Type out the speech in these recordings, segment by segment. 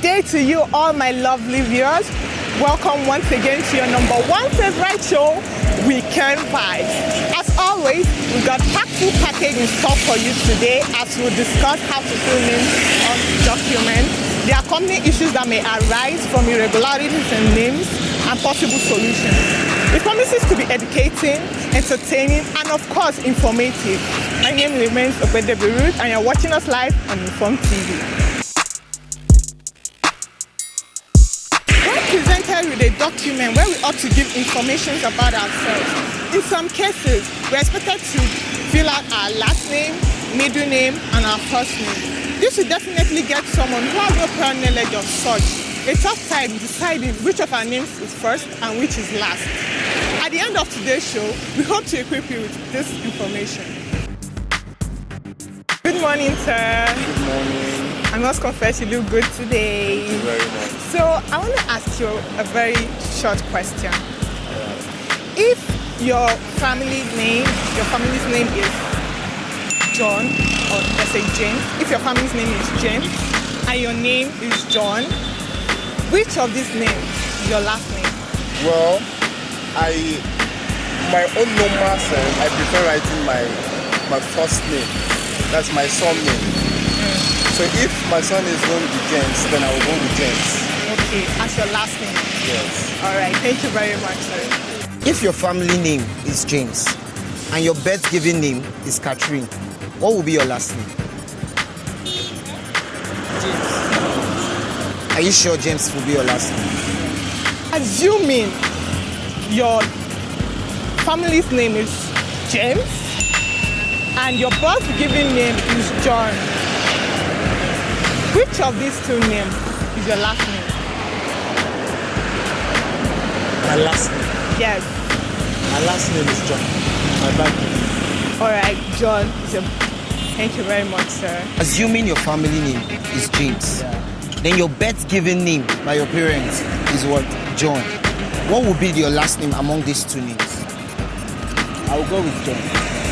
Good day to you, all my lovely viewers. Welcome once again to your number one favorite show, Weekend Vibes. As always, we got packed full package in store for you today as we'll discuss how to fill names on documents. There are common issues that may arise from irregularities in names and possible solutions. It promises to be educating, entertaining, and of course, informative. My name remains Okwedebe Ruth, and you're watching us live on Inform TV. Presented with a document where we ought to give information about ourselves. In some cases, we're expected to fill out our last name, middle name, and our first name. This will definitely get someone who has no prior knowledge of such a tough time deciding which of our names is first and which is last. At the end of today's show, we hope to equip you with this information. Good morning, sir. Good morning. I must confess you look good today. Thank you very much. So I want to ask you a very short question. If your family's name is John, or let's say James, if your family's name is James and your name is John, which of these names is your last name? Well, my own normal sense, I prefer writing my first name. That's my son name. So if my son is going to be James, then I will go with James. Okay, as your last name? Yes. All right, thank you very much, sir. If your family name is James and your birth-given name is Catherine, what will be your last name? James. Are you sure James will be your last name? Assuming your family's name is James and your birth-given name is John, which of these two names is your last name? My last name. Yes. My last name is John. My back name. All right, John. Thank you very much, sir. Assuming your family name is James, then your birth-given name by your parents is what? John. What will be your last name among these two names? I will go with John.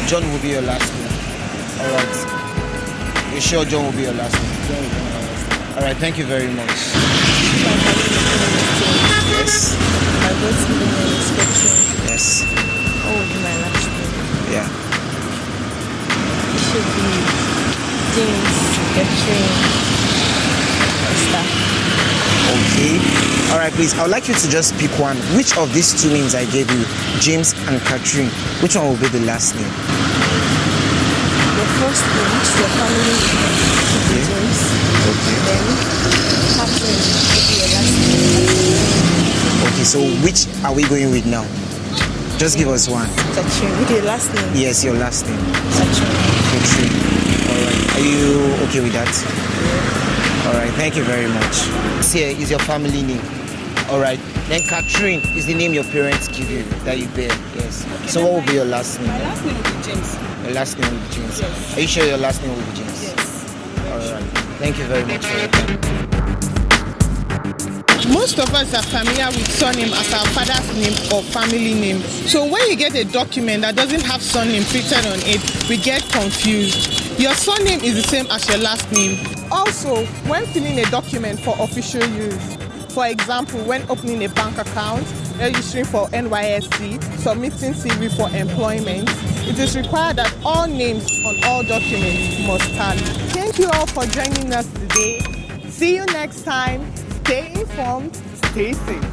John will be your last name. All right. You're sure John will be your last name? John will be my last name. All right, thank you very much. Yes. My birth-given name is Catherine. Yes. What would be my last name? Yeah. It should be James, Catherine, Esther. Okay. All right, please. I would like you to just pick one. Which of these two names I gave you, James and Catherine, which one will be the last name? The first name, which is your family name, Okay. James. Okay. Then Catherine would be your last name. Okay, so which are we going with now? Just give us one. Catherine, with your last name. Yes, your last name. Catherine. Catherine. All right. Are you okay with that? All right. Thank you very much. This here is your family name. All right. Then Catherine is the name your parents give you that you bear. Yes. So what will be your last name? My last name will be James. Your last name will be James. Yes. Are you sure your last name will be James? Yes. All right. Thank you very much for your time. Most of us are familiar with surname as our father's name or family name. So when you get a document that doesn't have surname printed on it, we get confused. Your surname is the same as your last name. Also, when filling a document for official use, for example, when opening a bank account, registering for NYSC, submitting CV for employment, it is required that all names on all documents must tally. Thank you all for joining us today. See you next time. Stay informed, stay safe.